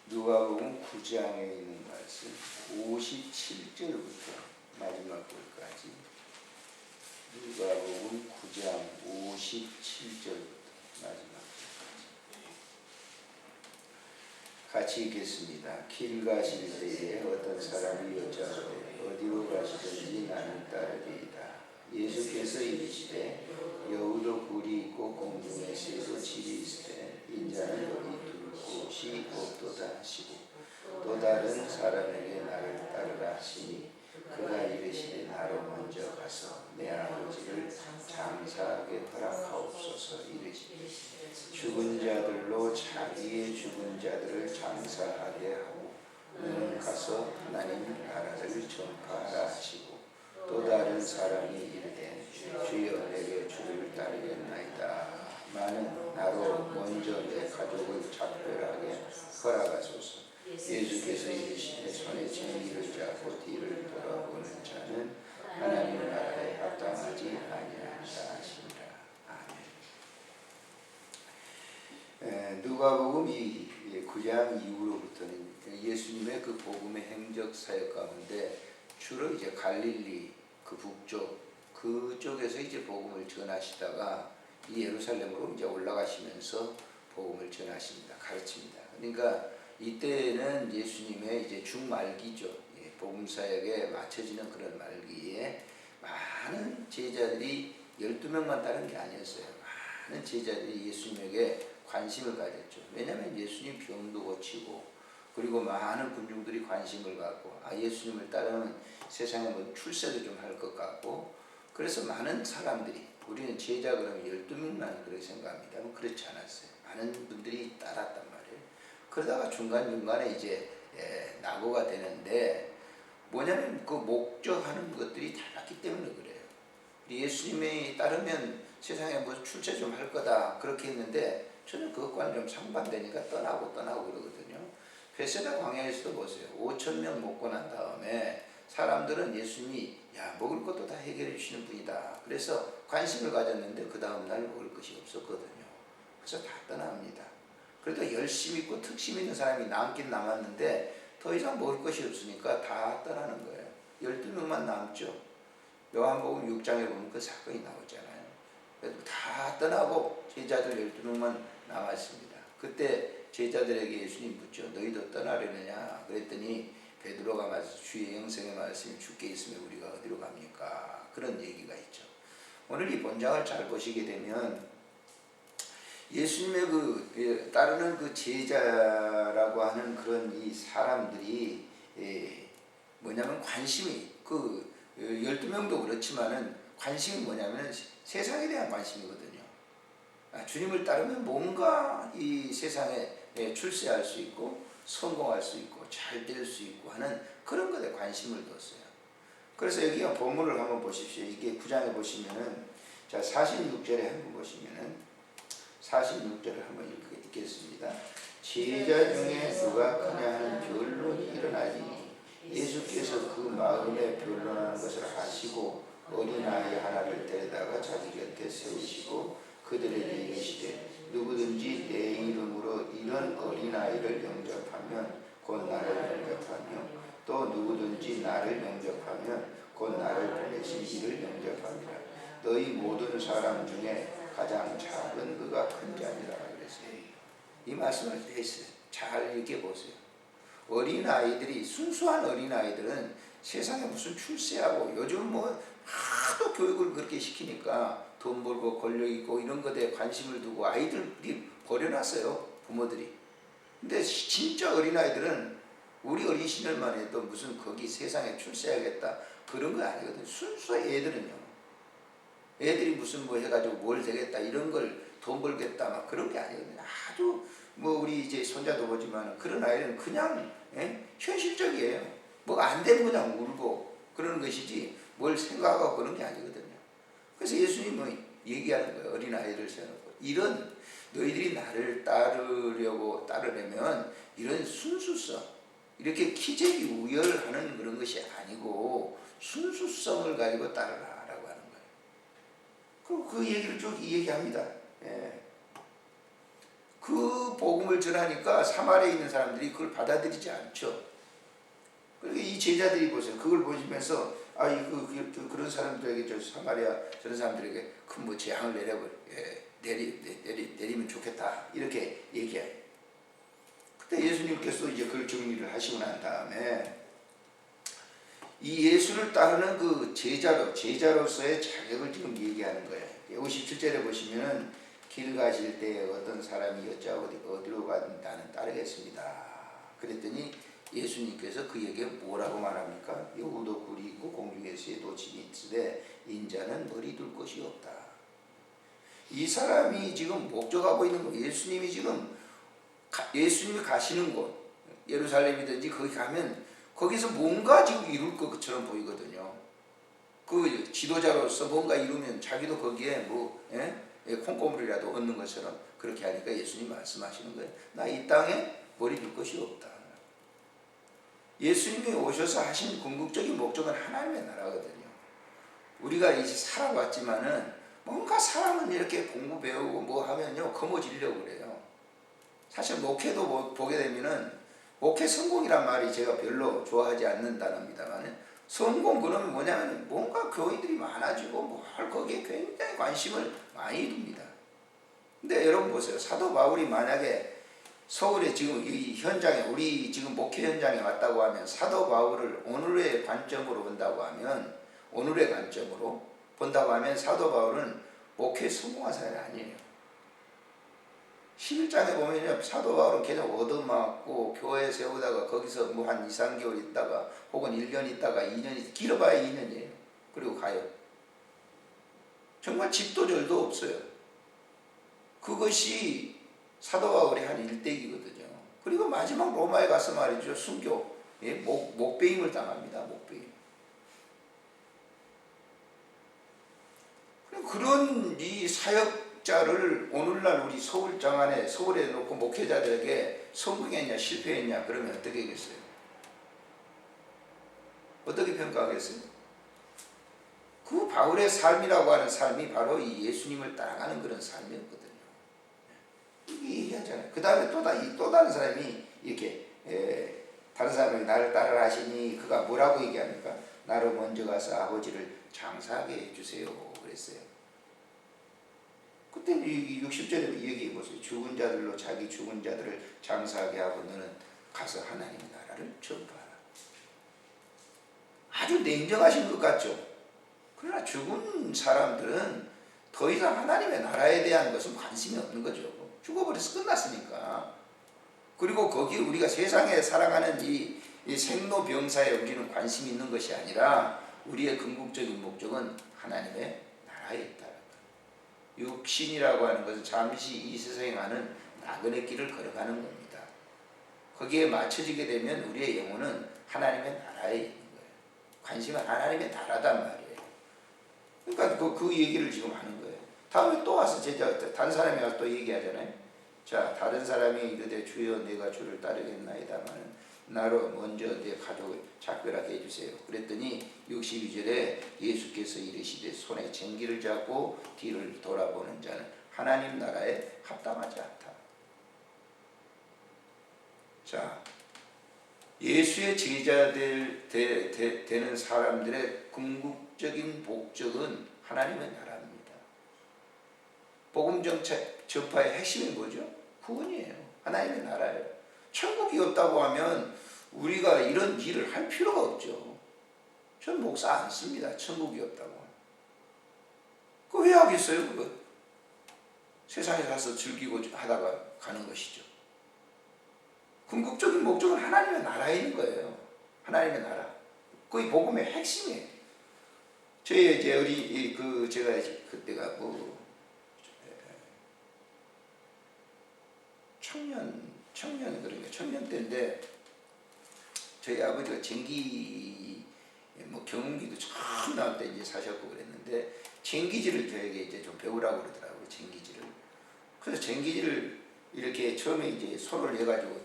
누가복음 9장에 있는 말씀 57절부터 마지막 절까지. 누가복음 9장 57절부터 마지막 절까지 같이 읽겠습니다. 길 가실 때에 어떤 사람이 여짜오되 어디로 가시든지 나를 따르리이다. 예수께서 이르시되 여우도 굴이 있고 공중에 새도 집이 있으되 인자는 여기 둘 곳이 없도다 하시고 또 다른 사람에게 나를 따르라 하시니 그가 이르시되 나로 먼저 가서 내 아버지를 장사하게 허락하옵소서 이르시되 죽은 자들로 자기의 죽은 자들을 장사하게 하고 너는 가서 하나님 나라를 전파하라 하시고 또 다른 사람이 이르되 주여 내게 주를 따르겠나이다. 나는 나로 먼저 내 가족을 작별하게 허락하소서. 예수께서 이르시되 손에 진리를 잡고 뒤를 돌아보는 자는 하나님 나라에 합당하지 아니하리라 하시니라. 아멘. 누가복음 9장 이후로부터는 예수님의 그 복음의 행적 사역 가운데 주로 이제 갈릴리 그 북쪽 그쪽에서 이제 복음을 전하시다가 이 예루살렘으로 이제 올라가시면서 복음을 전하십니다. 가르칩니다. 그러니까 이때는 예수님의 이제 중말기죠. 복음 사역에 맞춰지는 그런 말기에 많은 제자들이 12명만 따른 게 아니었어요. 많은 제자들이 예수님에게 관심을 가졌죠. 왜냐하면 예수님 병도 고치고 그리고 많은 군중들이 관심을 갖고 예수님을 따르면 세상에 뭐 출세도 좀 할 것 같고 그래서 많은 사람들이 우리는 제자 그러면 12명만 그렇게 생각합니다. 그렇지 않았어요. 많은 분들이 따랐단 말이에요. 그러다가 중간중간에 이제 낙오가 되는데 뭐냐면 그 목적하는 것들이 달랐기 때문에 그래요. 예수님이 따르면 세상에 뭐 출세 좀 할 거다 그렇게 했는데 저는 그것과는 좀 상반되니까 떠나고 그러거든요. 베세다 광야에서도 보세요. 5,000명 먹고 난 다음에 사람들은 예수님이 먹을 것도 다 해결해 주시는 분이다. 그래서 관심을 가졌는데 그 다음날 먹을 것이 없었거든요. 그래서 다 떠납니다. 그래도 열심히 있고 특심 있는 사람이 남긴 남았는데 더 이상 먹을 것이 없으니까 다 떠나는 거예요. 12명만 남죠. 요한복음 6장에 보면 그 사건이 나오잖아요. 그래서 다 떠나고 제자들 12명만 남았습니다. 그때 제자들에게 예수님 묻죠. 너희도 떠나려느냐? 그랬더니 베드로가 말해서 주의 영생의 말씀이 주께 있으면 우리가 어디로 갑니까? 그런 얘기가 있죠. 오늘 이 본장을 잘 보시게 되면 예수님의 그 따르는 그 제자라고 하는 그런 이 사람들이 뭐냐면 관심이 그 12명도 그렇지만은 관심이 뭐냐면 세상에 대한 관심이거든요. 주님을 따르면 뭔가 이 세상에 출세할 수 있고 성공할 수 있고 잘 될 수 있고 하는 그런 것에 관심을 뒀어요. 그래서 여기 본문을 한번 보십시오. 이게 9장에 보시면은 자 46절에 한번 보시면은 46절을 한번 읽겠습니다. 제자 중에 누가 크냐 하는 변론이 일어나니 예수께서 그 마음에 변론하는 것을 아시고 어린아이 하나를 데려다가 자기 곁에 세우시고 그들에게 이르시되 누구든지 내 이름으로 이런 어린아이를 영접하면 곧 나를 영접하며 또 누구든지 나를 영접하면 곧 나를 보내신 이를 영접합니다. 너희 모든 사람 중에 가장 작은 그가 큰 자니라 그랬어요. 이 말씀을 잘 읽어보세요. 어린아이들이 순수한 어린아이들은 세상에 무슨 출세하고 요즘 뭐 하도 교육을 그렇게 시키니까 돈 벌고 권력 있고 이런 것에 관심을 두고 아이들이 버려놨어요. 부모들이. 근데 진짜 어린아이들은 우리 어린 시절만 해도 무슨 거기 세상에 출세하겠다 그런 거 아니거든요. 순수한 애들은요. 애들이 무슨 뭐 해가지고 뭘 되겠다 이런 걸 돈 벌겠다 막 그런 게 아니거든요. 아주 뭐 우리 이제 손자도 보지만 그런 아이는 그냥 현실적이에요. 뭐가 안 되면 그냥 울고 그러는 것이지 뭘 생각하고 그런 게 아니거든요. 그래서 예수님은 얘기하는 거예요. 어린아이를 세워놓고 이런 너희들이 나를 따르려면 이런 순수성 이렇게 기재기 우열하는 그런 것이 아니고 순수성을 가지고 따르라 라고 하는 거예요. 그 얘기를 쭉 얘기합니다. 그 복음을 전하니까 사마리아에 있는 사람들이 그걸 받아들이지 않죠. 그리고 이 제자들이 보세요. 그걸 보시면서 그런 사람들에게 사마리아 저런 사람들에게 큰 뭐 재앙을 내리면 좋겠다 이렇게 얘기해요. 그때 예수님께서 이제 그걸 정리를 하시고 난 다음에 이 예수를 따르는 그 제자로서의 자격을 지금 얘기하는 거예요. 57절에 보시면은 길 가실 때 어떤 사람이 여짜 어디로 가든 나는 따르겠습니다. 그랬더니 예수님께서 그에게 뭐라고 말합니까? 여우도 굴이 있고 공중에 새도 짐이 있으되 인자는 머리 둘 것이 없다. 이 사람이 지금 목적하고 있는 거, 예수님이 예수님이 가시는 곳, 예루살렘이든지 거기 가면 거기서 뭔가 지금 이룰 것처럼 보이거든요. 그 지도자로서 뭔가 이루면 자기도 거기에 콩고물이라도 얻는 것처럼 그렇게 하니까 예수님 말씀하시는 거예요. 나 이 땅에 머리 둘 것이 없다. 예수님이 오셔서 하신 궁극적인 목적은 하나님의 나라거든요. 우리가 이제 살아왔지만은 뭔가 사람은 이렇게 공부 배우고 뭐 하면요 거머쥐려고 그래요. 사실 목회도 보게 되면은 목회 성공이란 말이 제가 별로 좋아하지 않는 단어입니다만 성공 그러면 뭐냐면 뭔가 교인들이 많아지고 뭐 거기에 굉장히 관심을 많이 둡니다. 근데 여러분 보세요. 사도 바울이 만약에 서울에 지금 이 현장에 우리 지금 목회 현장에 왔다고 하면 사도 바울을 오늘의 관점으로 본다고 하면 사도 바울은 목회 성공한 사람이 아니에요. 11장에 보면요, 사도 바울은 계속 얻어맞고 교회 세우다가 거기서 뭐 한 2, 3개월 있다가 혹은 1년 있다가 2년, 길어봐야 2년이에요. 그리고 가요. 정말 집도 절도 없어요. 그것이 사도 바울의 한 일대기거든요. 그리고 마지막 로마에 가서 말이죠, 순교, 목배임을 당합니다. 목배임. 그런 이 사역자를 오늘날 우리 서울 정안에 서울에 놓고 목회자들에게 성공했냐 실패했냐 그러면 어떻게 하겠어요? 어떻게 평가하겠어요? 그 바울의 삶이라고 하는 삶이 바로 이 예수님을 따라가는 그런 삶이었거든요. 이게 얘기하잖아요. 그 다음에 또 다른 사람이 이렇게 다른 사람이 나를 따르라 하시니 그가 뭐라고 얘기합니까? 나로 먼저 가서 아버지를 장사하게 해주세요 그랬어요. 그때 60절에 얘기해 보세요. 죽은 자들로 자기 죽은 자들을 장사하게 하고 너는 가서 하나님의 나라를 전파하라. 아주 냉정하신 것 같죠? 그러나 죽은 사람들은 더 이상 하나님의 나라에 대한 것은 관심이 없는 거죠. 죽어버려서 끝났으니까. 그리고 거기 우리가 세상에 살아가는 이 생로병사에 우리는 관심이 있는 것이 아니라 우리의 궁극적인 목적은 하나님의 나라에 있다. 육신이라고 하는 것은 잠시 이 세상에 가는 나그네 길을 걸어가는 겁니다. 거기에 맞춰지게 되면 우리의 영혼은 하나님의 나라에 있는 거예요. 관심은 하나님의 나라단 말이에요. 그러니까 그 얘기를 지금 하는 거예요. 다음에 또 와서 다른 사람이 와서 또 얘기하잖아요. 자, 다른 사람이 이르되 주여 내가 주를 따르겠나이다마는 나로 먼저 내 가족을 작별하게 해주세요. 그랬더니 62절에 예수께서 이르시되 손에 쟁기를 잡고 뒤를 돌아보는 자는 하나님 나라에 합당하지 않다. 자, 예수의 제자들 되는 사람들의 궁극적인 목적은 하나님의 나라입니다. 복음 전파의 핵심이 뭐죠? 구원이에요. 하나님의 나라예요. 천국이 없다고 하면 우리가 이런 일을 할 필요가 없죠. 전 목사 안 씁니다. 천국이 없다고. 그거 왜 하겠어요? 그거 세상에 가서 즐기고 하다가 가는 것이죠. 궁극적인 목적은 하나님의 나라에 있는 거예요. 하나님의 나라. 그게 복음의 핵심이에요. 저희 이제 제가 그때가 청년 때인데 저희 아버지가 전기 경운기도 처음 나올 때 이제 사셨고 그랬는데 전기질을 저에게 이제 좀 배우라고 그러더라고요. 전기질을. 그래서 전기질을 이렇게 처음에 이제 손을 해가지고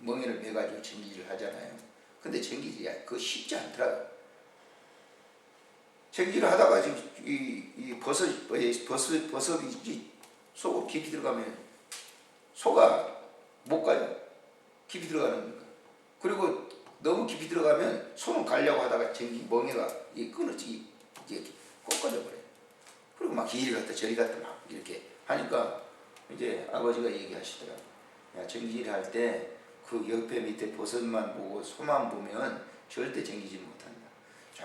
멍에를 매가지고 전기질을 하잖아요. 근데 전기질이 그거 쉽지 않더라고요. 전기를 하다가 지금 이 버섯이 속으로 깊이 들어가면 소가 못 가요. 깊이 들어가는 거니까. 그리고 너무 깊이 들어가면 손을 가려고 하다가 전기 멍에가 끊어지기 이제 꺾어져 버려요. 그리고 막 이리 갔다 저리 갔다 막 이렇게 하니까 이제 아버지가 얘기하시더라고요. 야, 전기질 할 때 그 옆에 밑에 버섯만 보고 소만 보면 절대 전기질 못한다. 저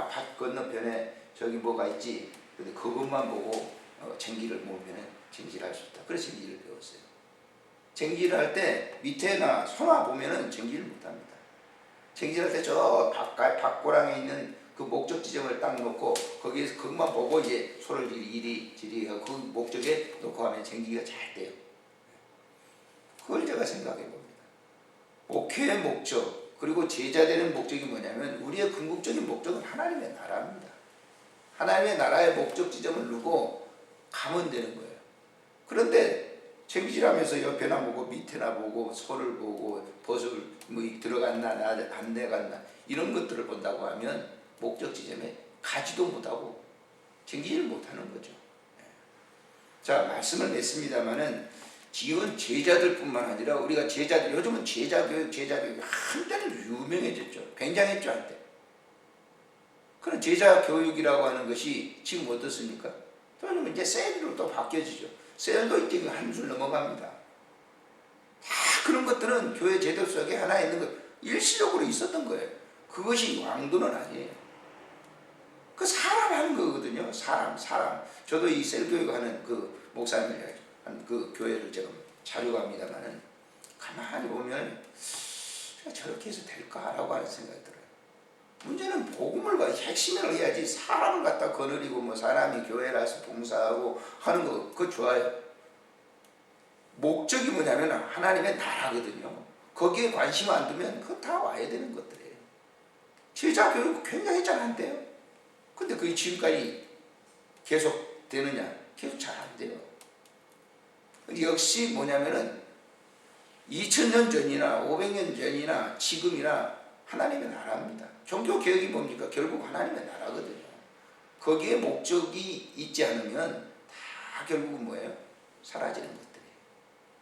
밭 건너편에 저기 뭐가 있지. 근데 그것만 보고 전기를 보면 전기질 할 수 있다. 그래서 전기질을 배웠어요. 전기질 할 때 밑에나 소나 보면은 전기를 못합니다. 전기질 할 때 저 밭고랑에 있는 그 목적 지점을 딱 놓고 거기에서 그것만 보고 이제 소를 이리저리 하고 그 목적에 놓고 하면 전기가 잘 돼요. 그걸 제가 생각해 봅니다. 목회의 목적 그리고 제자 되는 목적이 뭐냐면 우리의 궁극적인 목적은 하나님의 나라입니다. 하나님의 나라의 목적 지점을 누고 가면 되는 거예요. 그런데 전기질하면서 옆에나 보고 밑에나 보고 소를 보고 버섯을 뭐 들어갔나 안 내갔나 이런 것들을 본다고 하면 목적 지점에 가지도 못하고 전기질 못하는 거죠. 자, 말씀을 냈습니다마는 지금 제자들뿐만 아니라 우리가 제자들 요즘은 제자교육이 한때는 유명해졌죠. 굉장했죠 한때. 그런 제자교육이라고 하는 것이 지금 어떻습니까? 요즘 이제 셀로 또 바뀌어지죠. 셀도 이제 한술 넘어갑니다. 다 그런 것들은 교회 제도 속에 하나 있는 것 일시적으로 있었던 거예요. 그것이 왕도는 아니에요. 그 사람 하는 거거든요. 사람. 저도 이 셀교육 하는 그 목사님을 그 교회를 제가 자주 갑니다만은 가만히 보면 저렇게 해서 될까라고 하는 생각이 들어요. 문제는 복음을 핵심을 해야지 사람을 갖다 거느리고 뭐 사람이 교회라서 봉사하고 하는 거 그거 좋아요. 목적이 뭐냐면 하나님의 나라거든요. 거기에 관심 안 두면 그거 다 와야 되는 것들이에요. 제자 교육 굉장히 잘한대요. 근데 그게 지금까지 계속 되느냐? 계속 잘 안 돼요. 역시 뭐냐면은 2000년 전이나 500년 전이나 지금이나 하나님의 나라입니다. 종교개혁이 뭡니까? 결국 하나님의 나라거든요. 거기에 목적이 있지 않으면 다 결국은 뭐예요? 사라지는 것들이에요.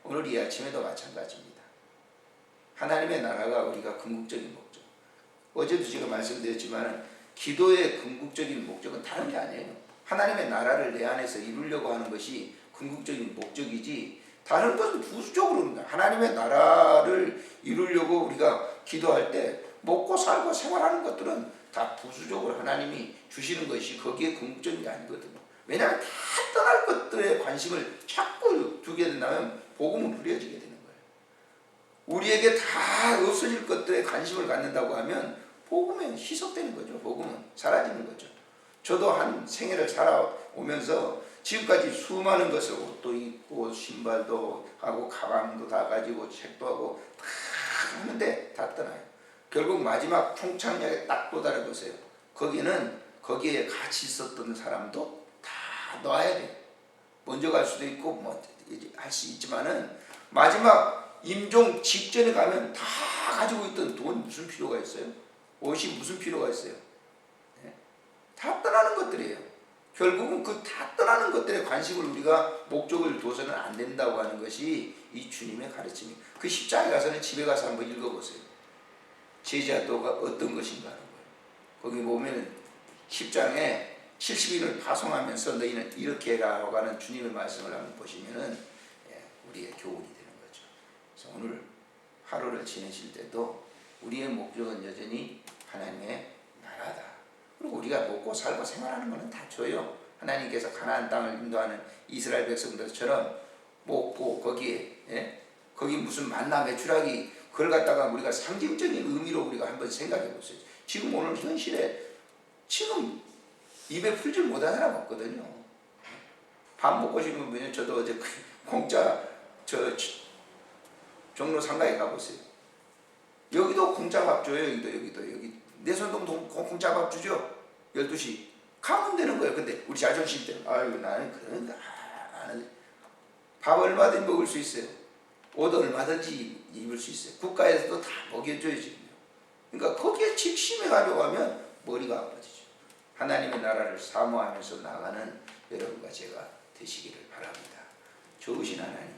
오늘 이 아침에도 마찬가지입니다. 하나님의 나라가 우리가 궁극적인 목적. 어제도 제가 말씀드렸지만 기도의 궁극적인 목적은 다른 게 아니에요. 하나님의 나라를 내 안에서 이루려고 하는 것이 궁극적인 목적이지 다른 것은 부수적으로 하나님의 나라를 이루려고 우리가 기도할 때 먹고 살고 생활하는 것들은 다 부수적으로 하나님이 주시는 것이 거기에 궁극적인 게 아니거든요. 왜냐하면 다 떠날 것들에 관심을 자꾸 두게 된다면 복음은 흐려지게 되는 거예요. 우리에게 다 없어질 것들에 관심을 갖는다고 하면 복음은 희석되는 거죠. 복음은 사라지는 거죠. 저도 한 생애를 살아오면서 지금까지 수많은 것을 옷도 입고 신발도 하고 가방도 다 가지고 책도 하고 다 하는데 다 떠나요. 결국 마지막 풍창역에 딱 도달해보세요. 거기에 같이 있었던 사람도 다 놔야 돼요. 먼저 갈 수도 있고 뭐 할 수 있지만은 마지막 임종 직전에 가면 다 가지고 있던 돈 무슨 필요가 있어요? 옷이 무슨 필요가 있어요? 네? 다 떠나는 것들이에요. 결국은 그 다 떠나는 것들에 관심을 우리가 목적을 둬서는 안 된다고 하는 것이 이 주님의 가르침이에요. 그 십자가에 가서는 집에 가서 한번 읽어보세요. 제자도가 어떤 것인가 하는 거예요. 거기 보면 10장에 70인을 파송하면서 너희는 이렇게 해라고 하는 주님의 말씀을 한번 보시면은 우리의 교훈이 되는 거죠. 그래서 오늘 하루를 지내실 때도 우리의 목적은 여전히 하나님의 나라다. 그리고 우리가 먹고 살고 생활하는 것은 다 줘요. 하나님께서 가나안 땅을 인도하는 이스라엘 백성들처럼 먹고 거기에 거기 무슨 만나 메추라기 그걸 갖다가 우리가 상징적인 의미로 우리가 한번 생각해 보세요. 지금 오늘 현실에 지금 입에 풀질 못하는 사람 없거든요. 밥 먹고 싶으면 저도 어제 공짜 종로 상가에 가보세요. 여기도 공짜 밥 줘요. 여기 내선동 공짜 밥 주죠. 12시 가면 되는 거예요. 근데 우리 자존심 때문에 아유 나는 그런 거 안 해. 밥 얼마든지 먹을 수 있어요. 옷 얼마든지 입을 수 있어요. 국가에서도 다 먹여줘야지. 그러니까 거기에 직심해 가려고 하면 머리가 아파지죠. 하나님의 나라를 사모하면서 나가는 여러분과 제가 되시기를 바랍니다. 좋으신 하나님